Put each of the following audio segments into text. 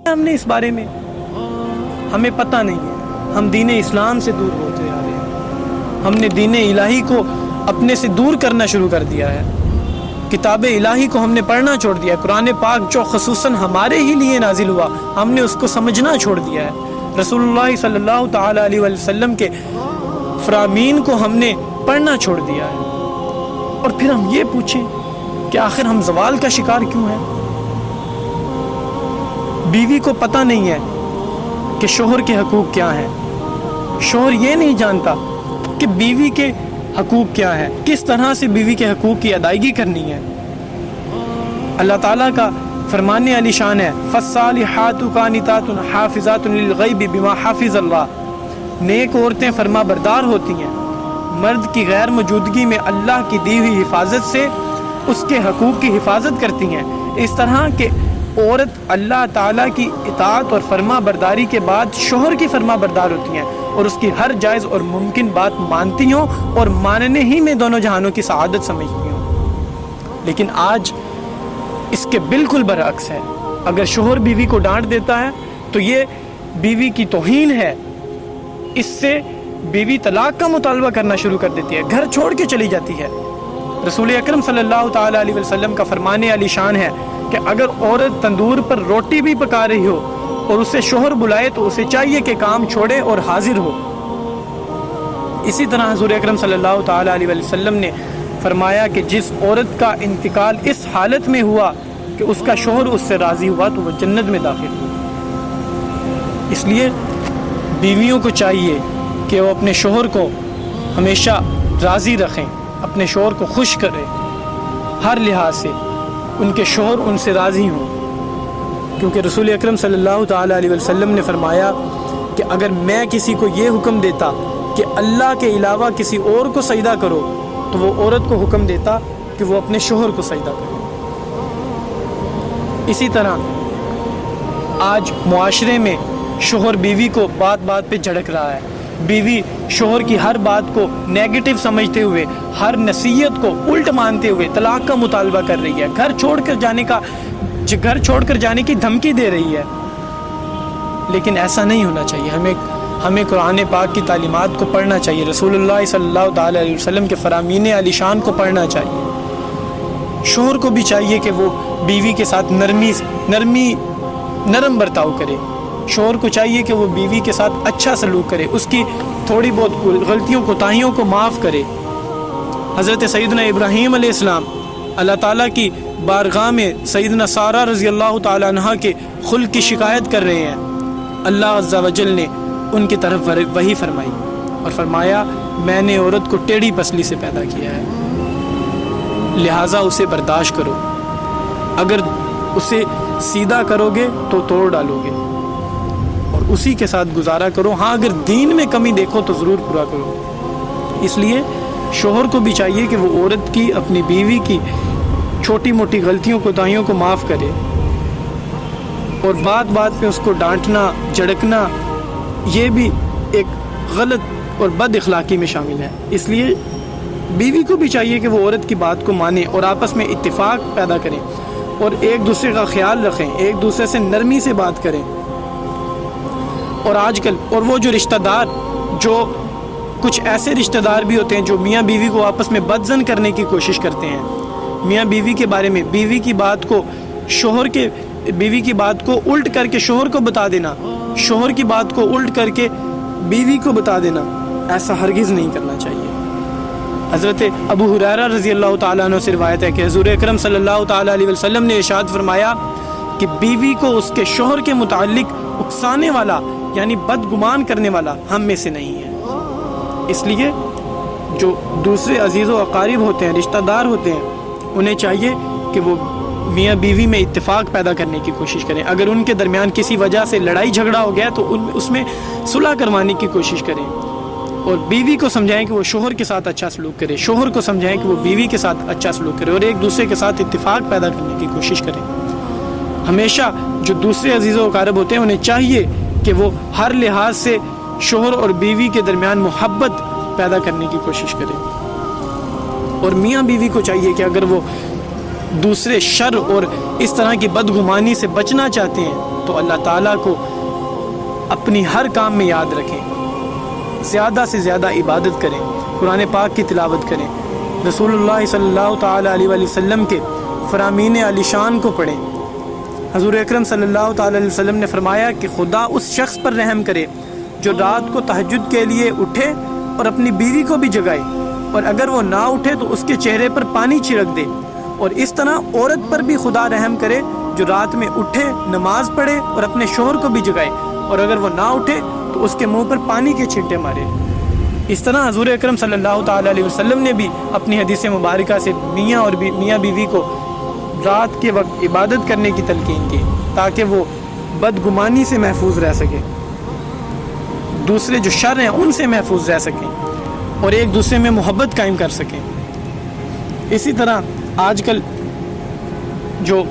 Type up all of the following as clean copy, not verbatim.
ہم نے اس بارے میں ہمیں پتہ نہیں ہے. ہم دین اسلام سے دور ہوتے جا رہے ہیں. ہم نے دین الہی کو اپنے سے دور کرنا شروع کر دیا ہے. کتاب الہی کو ہم نے پڑھنا چھوڑ دیا ہے. قرآن پاک جو خصوصاً ہمارے ہی لیے نازل ہوا, ہم نے اس کو سمجھنا چھوڑ دیا ہے. رسول اللہ صلی اللہ تعالیٰ علیہ وسلم کے فرامین کو ہم نے پڑھنا چھوڑ دیا ہے. اور پھر ہم یہ پوچھیں کہ آخر ہم زوال کا شکار کیوں ہیں؟ بیوی کو پتہ نہیں ہے کہ شوہر کے حقوق کیا ہیں. شوہر یہ نہیں جانتا کہ بیوی کے حقوق کیا ہے, کس طرح سے بیوی کے حقوق کی ادائیگی کرنی ہے. اللہ تعالیٰ کا فرمان علی شان ہے, فالصالحات قانتات حافظات للغیب بما حافظ اللہ. نیک عورتیں فرما بردار ہوتی ہیں, مرد کی غیر موجودگی میں اللہ کی دی ہوئی حفاظت سے اس کے حقوق کی حفاظت کرتی ہیں. اس طرح کہ عورت اللہ تعالیٰ کی اطاعت اور فرما برداری کے بعد شوہر کی فرما بردار ہوتی ہیں اور اس کی ہر جائز اور ممکن بات مانتی ہوں اور ماننے ہی میں دونوں جہانوں کی سعادت سمجھتی ہوں. لیکن آج اس کے بالکل برعکس ہے. اگر شوہر بیوی کو ڈانٹ دیتا ہے تو یہ بیوی کی توہین ہے. اس سے بیوی طلاق کا مطالبہ کرنا شروع کر دیتی ہے, گھر چھوڑ کے چلی جاتی ہے. رسول اکرم صلی اللہ تعالیٰ علیہ وسلم کا فرمان علی شان ہے کہ اگر عورت تندور پر روٹی بھی پکا رہی ہو اور اسے شوہر بلائے تو اسے چاہیے کہ کام چھوڑے اور حاضر ہو. اسی طرح حضور اکرم صلی اللہ تعالیٰ علیہ وسلم نے فرمایا کہ جس عورت کا انتقال اس حالت میں ہوا کہ اس کا شوہر اس سے راضی ہوا تو وہ جنت میں داخل ہو. اس لیے بیویوں کو چاہیے کہ وہ اپنے شوہر کو ہمیشہ راضی رکھیں, اپنے شوہر کو خوش کریں, ہر لحاظ سے ان کے شوہر ان سے راضی ہوں. کیونکہ رسول اکرم صلی اللہ تعالیٰ علیہ وسلم نے فرمایا کہ اگر میں کسی کو یہ حکم دیتا کہ اللہ کے علاوہ کسی اور کو سجدہ کرو تو وہ عورت کو حکم دیتا کہ وہ اپنے شوہر کو سجدہ کرے. اسی طرح آج معاشرے میں شوہر بیوی کو بات بات پہ جھڑک رہا ہے. بیوی شوہر کی ہر بات کو نیگیٹو سمجھتے ہوئے, ہر نصیحت کو الٹ مانتے ہوئے طلاق کا مطالبہ کر رہی ہے, گھر چھوڑ کر جانے کی دھمکی دے رہی ہے. لیکن ایسا نہیں ہونا چاہیے. ہمیں قرآن پاک کی تعلیمات کو پڑھنا چاہیے, رسول اللہ صلی اللہ تعالیٰ علیہ وسلم کے فرامین علی شان کو پڑھنا چاہیے. شوہر کو بھی چاہیے کہ وہ بیوی کے ساتھ نرم برتاؤ کرے. شوہر کو چاہیے کہ وہ بیوی کے ساتھ اچھا سلوک کرے, اس کی تھوڑی بہت غلطیوں کوتاہیوں کو معاف کرے. حضرت سیدنا ابراہیم علیہ السلام اللہ تعالیٰ کی بارگاہ میں سیدنا سارہ رضی اللہ تعالیٰ عنہ کے خلق کی شکایت کر رہے ہیں. اللہ عز و جل نے ان کی طرف وحی فرمائی اور فرمایا میں نے عورت کو ٹیڑھی پسلی سے پیدا کیا ہے, لہٰذا اسے برداشت کرو. اگر اسے سیدھا کرو گے تو توڑ ڈالو گے اور اسی کے ساتھ گزارا کرو. ہاں اگر دین میں کمی دیکھو تو ضرور پورا کرو. اس لیے شوہر کو بھی چاہیے کہ وہ عورت کی, اپنی بیوی کی چھوٹی موٹی غلطیوں کوتاہیوں کو معاف کرے اور بات بات پہ اس کو ڈانٹنا جھڑکنا یہ بھی ایک غلط اور بد اخلاقی میں شامل ہے. اس لیے بیوی کو بھی چاہیے کہ وہ عورت کی بات کو مانے اور آپس میں اتفاق پیدا کریں اور ایک دوسرے کا خیال رکھیں, ایک دوسرے سے نرمی سے بات کریں. اور آج کل وہ جو رشتہ دار, جو کچھ ایسے رشتہ دار بھی ہوتے ہیں جو میاں بیوی کو آپس میں بدزن کرنے کی کوشش کرتے ہیں. میاں بیوی کے بارے میں بیوی کی بات کو الٹ کر کے شوہر کو بتا دینا, شوہر کی بات کو الٹ کر کے بیوی کو بتا دینا, ایسا ہرگز نہیں کرنا چاہیے. حضرت ابو ہریرہ رضی اللہ تعالیٰ عنہ سے روایت ہے کہ حضور اکرم صلی اللہ تعالیٰ علیہ وسلم نے ارشاد فرمایا کہ بیوی کو اس کے شوہر کے متعلق اکسانے والا یعنی بدگمان کرنے والا ہم میں سے نہیں ہے. اس لیے جو دوسرے عزیز و اقارب ہوتے ہیں, رشتہ دار ہوتے ہیں, انہیں چاہیے کہ وہ میاں بیوی میں اتفاق پیدا کرنے کی کوشش کریں. اگر ان کے درمیان کسی وجہ سے لڑائی جھگڑا ہو گیا تو اس میں صلح کروانے کی کوشش کریں اور بیوی کو سمجھائیں کہ وہ شوہر کے ساتھ اچھا سلوک کرے, شوہر کو سمجھائیں کہ وہ بیوی کے ساتھ اچھا سلوک کرے اور ایک دوسرے کے ساتھ اتفاق پیدا کرنے کی کوشش کریں. ہمیشہ جو دوسرے عزیز و اقارب ہوتے ہیں انہیں چاہیے کہ وہ ہر لحاظ سے شوہر اور بیوی کے درمیان محبت پیدا کرنے کی کوشش کریں. اور میاں بیوی کو چاہیے کہ اگر وہ دوسرے شر اور اس طرح کی بدگمانی سے بچنا چاہتے ہیں تو اللہ تعالیٰ کو اپنی ہر کام میں یاد رکھیں، زیادہ سے زیادہ عبادت کریں، قرآن پاک کی تلاوت کریں، رسول اللہ صلی اللہ تعالیٰ علیہ وآلہ وسلم کے فرامین علی شان کو پڑھیں۔ حضور اکرم صلی اللہ تعالیٰ علیہ وسلم نے فرمایا کہ خدا اس شخص پر رحم کرے جو رات کو تہجد کے لیے اٹھے اور اپنی بیوی کو بھی جگائے، اور اگر وہ نہ اٹھے تو اس کے چہرے پر پانی چھڑک دے، اور اس طرح عورت پر بھی خدا رحم کرے جو رات میں اٹھے، نماز پڑھے اور اپنے شوہر کو بھی جگائے، اور اگر وہ نہ اٹھے تو اس کے منہ پر پانی کے چھینٹے مارے۔ اس طرح حضور اکرم صلی اللہ تعالیٰ علیہ وسلم نے بھی اپنی حدیث مبارکہ سے میاں بیوی کو رات کے وقت عبادت کرنے کی تلقین کی تاکہ وہ بدگمانی سے محفوظ رہ سکے، دوسرے جو شر ہیں ان سے محفوظ رہ سکیں، اور ایک دوسرے میں محبت قائم کر سکیں۔ اسی طرح آج کل جو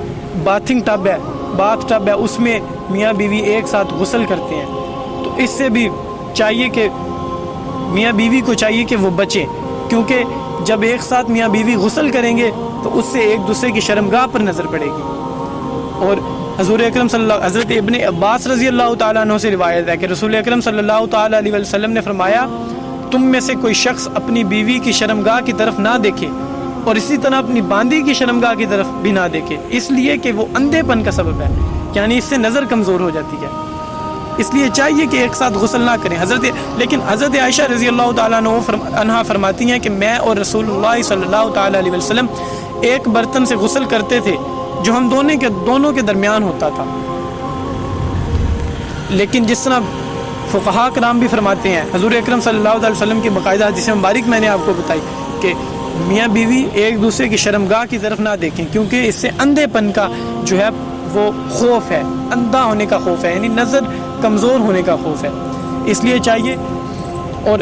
باتھ ٹب ہے اس میں میاں بیوی ایک ساتھ غسل کرتے ہیں، تو اس سے بھی چاہیے کہ میاں بیوی کو چاہیے کہ وہ بچیں، کیونکہ جب ایک ساتھ میاں بیوی غسل کریں گے تو اس سے ایک دوسرے کی شرمگاہ پر نظر پڑے گی۔ اور حضور اکرم حضرت ابن عباس رضی اللہ تعالیٰ عنہ سے روایت ہے کہ رسول اکرم صلی اللہ تعالیٰ علیہ وسلم نے فرمایا، تم میں سے کوئی شخص اپنی بیوی کی شرمگاہ کی طرف نہ دیکھے اور اسی طرح اپنی باندی کی شرمگاہ کی طرف بھی نہ دیکھے، اس لیے کہ وہ اندھے پن کا سبب ہے، یعنی اس سے نظر کمزور ہو جاتی ہے، اس لیے چاہیے کہ ایک ساتھ غسل نہ کریں۔ لیکن حضرت عائشہ رضی اللہ تعالیٰ عنہ فرماتی ہیں کہ میں اور رسول اللہ صلی اللہ تعالیٰ علیہ وسلم ایک برتن سے غسل کرتے تھے جو ہم دونوں کے درمیان ہوتا تھا، لیکن جس طرح فقہاء کرام بھی فرماتے ہیں، حضور اکرم صلی اللہ علیہ وسلم کی باقاعدہ حدیث مبارک میں نے آپ کو بتائی کہ میاں بیوی ایک دوسرے کی شرمگاہ کی طرف نہ دیکھیں، کیونکہ اس سے اندھے پن کا جو ہے وہ خوف ہے، اندھا ہونے کا خوف ہے، یعنی نظر کمزور ہونے کا خوف ہے، اس لیے چاہیے۔ اور